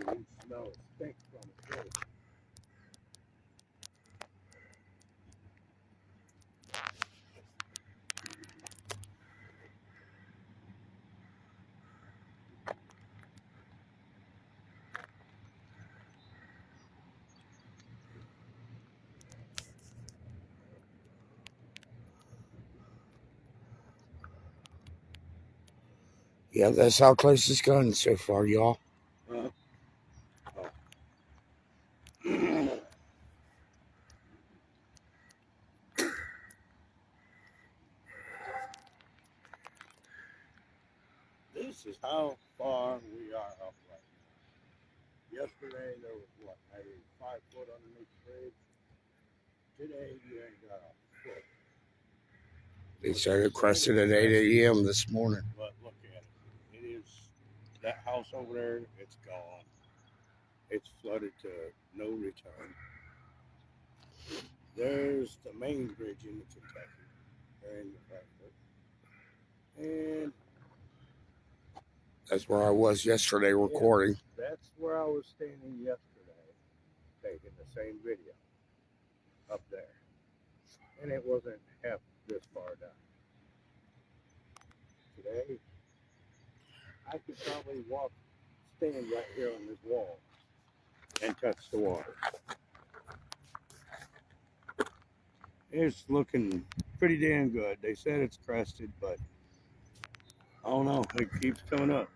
You smell stink from it too. Yeah, that's how close it's gotten so far, y'all. Oh. This is how far we are up right now. Yesterday there was what, maybe 5 foot underneath the bridge. Today you ain't got a foot. They started cresting at 8 a.m. this morning. But look at it. It is that house over there, it's gone. It's flooded to no return. There's the main bridge into Kentucky, or into Frankfort. And That's where I was yesterday recording. yeah, that's where I was standing yesterday, taking the same video up there. And it wasn't half this far down. Today, I could probably stand right here on this wall and touch the water. It's looking pretty damn good. They said it's crested, but I don't know. It keeps coming up.